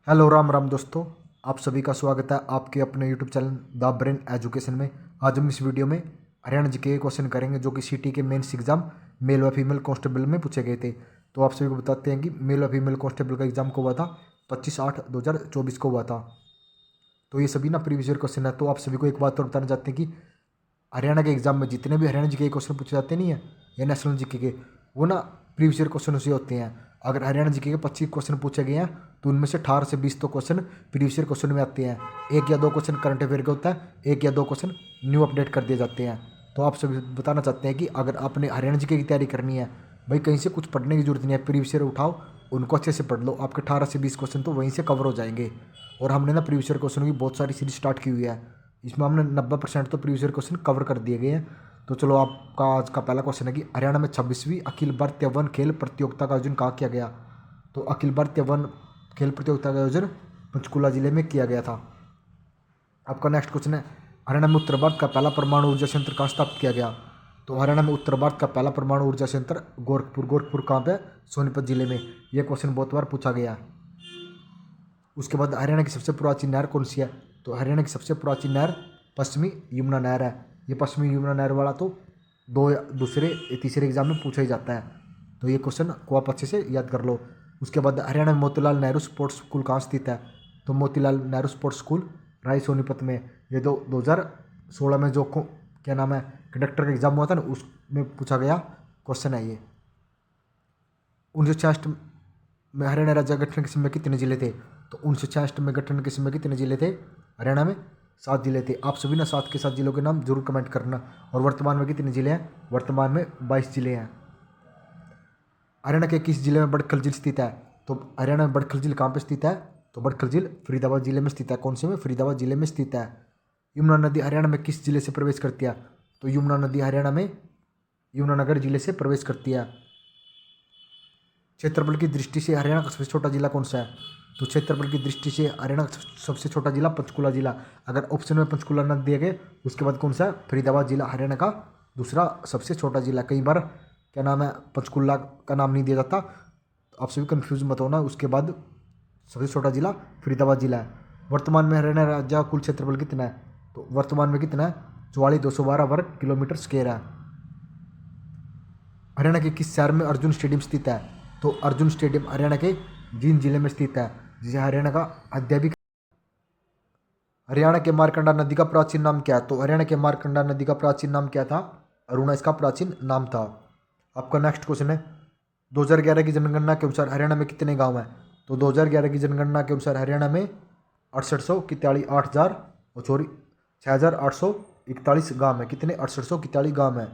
Hello Ram Ram दोस्तों। आप सभी का स्वागत है आपके अपने YouTube channel the brain education में। आज हम इस वीडियो में हरियाणा जी के क्वेश्चन करेंगे जो कि सिटी के मेंस एग्जाम मेल व फीमेल कांस्टेबल में पूछे गए थे। तो आप सभी को बताते हैं कि मेल व फीमेल कांस्टेबल का एग्जाम को हुआ था 25/8/2024 को हुआ था। तो ये सभी ना प्रीवियस ईयर क्वेश्चन है। तो आप सभी को एक बात और बताना चाहते हैं कि हरियाणा के एग्जाम में जितने भी हरियाणा जी के क्वेश्चन पूछे जाते नहीं है या नेशनल जी के वो ना प्रीवियस ईयर क्वेश्चन उसे होते हैं। अगर हरियाणा जी के 25 क्वेश्चन पूछे गए हैं तो उनमें से 18 से 20 तो क्वेश्चन प्रीवियस ईयर क्वेश्चन में आते हैं। एक या दो क्वेश्चन करंट अफेयर का होता है, एक या दो क्वेश्चन न्यू अपडेट कर दिए जाते हैं। तो आप सभी बताना चाहते हैं कि अगर आपने हरियाणा जी की तैयारी करनी है, भाई कहीं से कुछ पढ़ने की जरूरत नहीं है, प्रीवियस ईयर उठाओ, उनको अच्छे से पढ़ लो, आपके 18 से 20 क्वेश्चन तो वहीं से कवर हो जाएंगे। और हमने ना प्रीवियस ईयर क्वेश्चन की बहुत सारी सीरीज स्टार्ट की हुई है, इसमें हमने 90% तो प्रीवियस ईयर क्वेश्चन कवर कर दिए गए हैं। तो चलो आपका आज का पहला क्वेश्चन है कि हरियाणा में 26वीं अखिल भारतीय वन खेल प्रतियोगिता का आयोजन कहाँ किया गया। तो अखिल भारतीय वन खेल प्रतियोगिता का आयोजन पंचकुला जिले में किया गया था। आपका नेक्स्ट क्वेश्चन है हरियाणा में उत्तर भारत का पहला परमाणु ऊर्जा संयंत्र कहाँ स्थापित किया गया। तो हरियाणा में उत्तर भारत का पहला परमाणु ऊर्जा संयंत्र गोरखपुर कहाँ पे, सोनीपत जिले में। यह क्वेश्चन बहुत बार पूछा गया है। उसके बाद हरियाणा की सबसे प्राचीन नहर कौन सी है। तो हरियाणा की सबसे प्राचीन नहर पश्चिमी यमुना नहर है। ये पश्चिमी यमुना नहर वाला तो दूसरे तीसरे एग्जाम में पूछा ही जाता है। तो ये क्वेश्चन को आप अच्छे से याद कर लो। उसके बाद हरियाणा में मोतीलाल नेहरू स्पोर्ट्स स्कूल कहाँ स्थित है। तो मोतीलाल नेहरू स्पोर्ट्स स्कूल राय सोनीपत में। ये 2016 में जो क्या नाम है कंडक्टर का एग्जाम हुआ था ना, उसमें पूछा गया क्वेश्चन है ये। 1966 में हरियाणा राज्य गठन के समय कितने जिले थे। तो 1966 में गठन के समय कितने जिले थे हरियाणा में, 7 जिले थे। आप सभी ना 7 के 7 जिलों के नाम जरूर कमेंट करना। और वर्तमान में कितने जिले हैं, वर्तमान में 22 जिले हैं। हरियाणा के किस जिले में बड़खल झील स्थित है। तो हरियाणा में बड़खल झील कहाँ पे स्थित है। तो बड़खल झील फरीदाबाद जिले में स्थित है। कौन से में, फरीदाबाद जिले में स्थित है। यमुना नदी हरियाणा में किस जिले से प्रवेश करती है। तो यमुना नदी हरियाणा में यमुनानगर जिले से प्रवेश करती है। क्षेत्रफल की दृष्टि से हरियाणा का सबसे छोटा जिला कौन सा है। तो क्षेत्रफल की दृष्टि से हरियाणा का सबसे छोटा जिला पंचकुला जिला। अगर ऑप्शन में पंचकुला न दिए गए उसके बाद कौन सा है, फरीदाबाद जिला हरियाणा का दूसरा सबसे छोटा जिला। कई बार क्या नाम है पंचकुला का नाम नहीं दिया जाता, आप सभी कन्फ्यूज मत होना। उसके बाद सबसे छोटा जिला फरीदाबाद जिला है। वर्तमान में हरियाणा राज्य का कुल क्षेत्रफल कितना है। तो वर्तमान में कितना है, 44,212 वर्ग किलोमीटर स्क्वायर है। हरियाणा के किस शहर में अर्जुन स्टेडियम स्थित है। तो अर्जुन स्टेडियम हरियाणा के जींद जिले में स्थित है, जिसे हरियाणा का अद्यापिक। हरियाणा के मारकंडा नदी का प्राचीन नाम क्या है। तो हरियाणा के मारकंडा नदी का प्राचीन नाम क्या था, अरुणा इसका प्राचीन नाम था। आपका नेक्स्ट क्वेश्चन है 2011 की जनगणना के अनुसार हरियाणा में कितने गांव हैं। तो 2011 की जनगणना के अनुसार हरियाणा में 6841 गांव है। कितने, 6841 गांव है।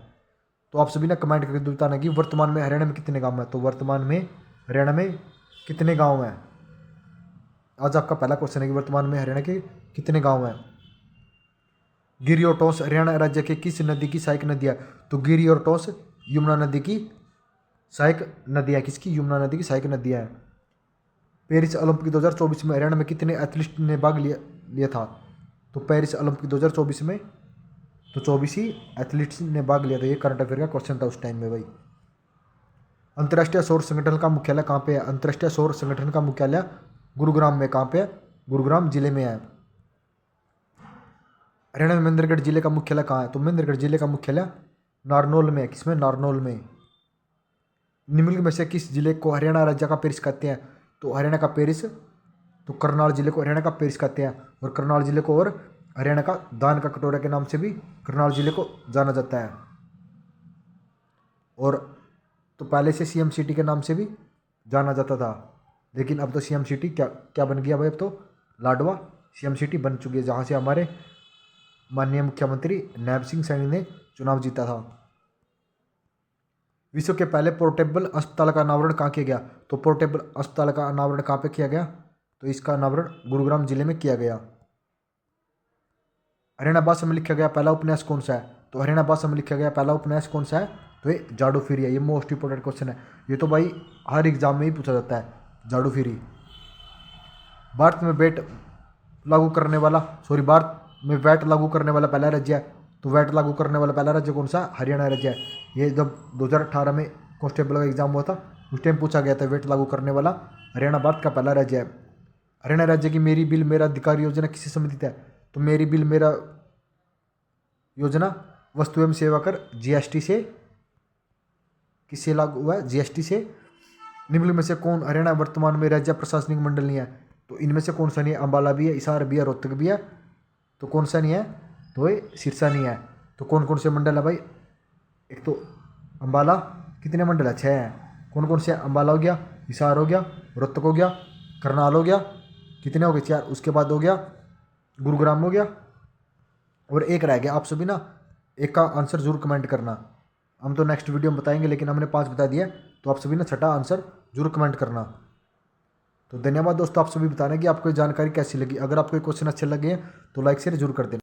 तो आप सभी ने कमेंट करके बताना कि वर्तमान में हरियाणा में कितने गांव हैं। तो वर्तमान में हरियाणा में कितने गांव हैं। आज आपका पहला क्वेश्चन है कि वर्तमान में हरियाणा के कितने गांव हैं। गिरी और टोंस हरियाणा राज्य के किस नदी की सहायक नदी है। तो गिरी और टोंस यमुना नदी की सहायक नदी है। किसकी, यमुना नदी की सहायक नदी है। पेरिस ओलंपिक 2024 में हरियाणा में कितने एथलीट ने भाग लिया था। तो पेरिस ओलंपिक 2024 में तो 24 ही एथलीट्स ने भाग लिया था। ये करंट अफेयर का क्वेश्चन था उस टाइम में भाई। अंतर्राष्ट्रीय सौर संगठन का मुख्यालय कहाँ पे है। अंतर्राष्ट्रीय सौर संगठन का मुख्यालय गुरुग्राम में। कहाँ पे है, गुरुग्राम जिले में है। हरियाणा में महेंद्रगढ़ जिले का मुख्यालय कहाँ है। तो महेंद्रगढ़ जिले का मुख्यालय नारनौल में है। किसमें, नारनौल में। निम्नलिखित में से किस जिले को हरियाणा राज्य का पेरिस कहते हैं। तो हरियाणा का पेरिस, तो करनाल जिले को हरियाणा का पेरिस कहते हैं। और करनाल जिले को और हरियाणा का दान का कटोरा के नाम से भी करनाल जिले को जाना जाता है। और तो पहले से सीएम सिटी के नाम से भी जाना जाता था, लेकिन अब तो सीएम सिटी क्या क्या बन गया भाई, अब तो लाडवा सीएम सिटी बन चुकी है, जहाँ से हमारे माननीय मुख्यमंत्री नैब सिंह सैनी ने चुनाव जीता था। विश्व के पहले पोर्टेबल अस्पताल का अनावरण कहाँ किया गया। तो पोर्टेबल अस्पताल का अनावरण कहाँ पे किया गया। तो इसका अनावरण गुरुग्राम जिले में किया गया। हरियाणा भाषा में लिखा गया पहला उपन्यास कौन सा है। तो हरियाणा भाषा में लिखा गया पहला उपन्यास कौन सा है। तो ये जाडू फिरी है। ये मोस्ट इंपोर्टेंट क्वेश्चन है, ये तो भाई हर एग्जाम में ही पूछा जाता है, जाडू फिरी। भारत में भारत में वैट लागू करने वाला पहला राज्य है। तो वैट लागू करने वाला पहला राज्य कौन सा, हरियाणा राज्य है। ये जब 2018 में कांस्टेबल का एग्जाम हुआ था उस टाइम पूछा गया था, वेट लागू करने वाला हरियाणा भारत का पहला राज्य है। हरियाणा राज्य की मेरी बिल मेरा अधिकार योजना किससे संबंधित है? तो मेरी बिल मेरा योजना वस्तु एवं सेवा कर जीएसटी से किससे लागू हुआ है? जीएसटी से। निम्नलिखित में से कौन हरियाणा वर्तमान में राज्य प्रशासनिक मंडल नहीं है? तो इनमें से कौन सा नहीं है? अम्बाला भी है, हिसार भी है, रोहतक भी है। तो कौन सा नहीं है? तो ये सिरसा नहीं है। तो कौन कौन से मंडल है भाई? एक तो अम्बाला, कितने मंडल है? 6 हैं। कौन कौन से? अम्बाला हो गया, हिसार हो गया, रोहतक हो गया, करनाल हो गया, कितने हो गए? 4। उसके बाद हो गया गुरुग्राम हो गया, और एक रह गया। आप सभी ना एक का आंसर जरूर कमेंट करना। हम तो नेक्स्ट वीडियो में बताएंगे, लेकिन हमने 5 बता दिया, तो आप सभी ना छठा आंसर जरूर कमेंट करना। तो धन्यवाद दोस्तों, आप सभी बताना कि आपको ये जानकारी कैसी लगी। अगर आपको ये क्वेश्चन अच्छे लगे हैं तो लाइक शेयर जरूर कर देना।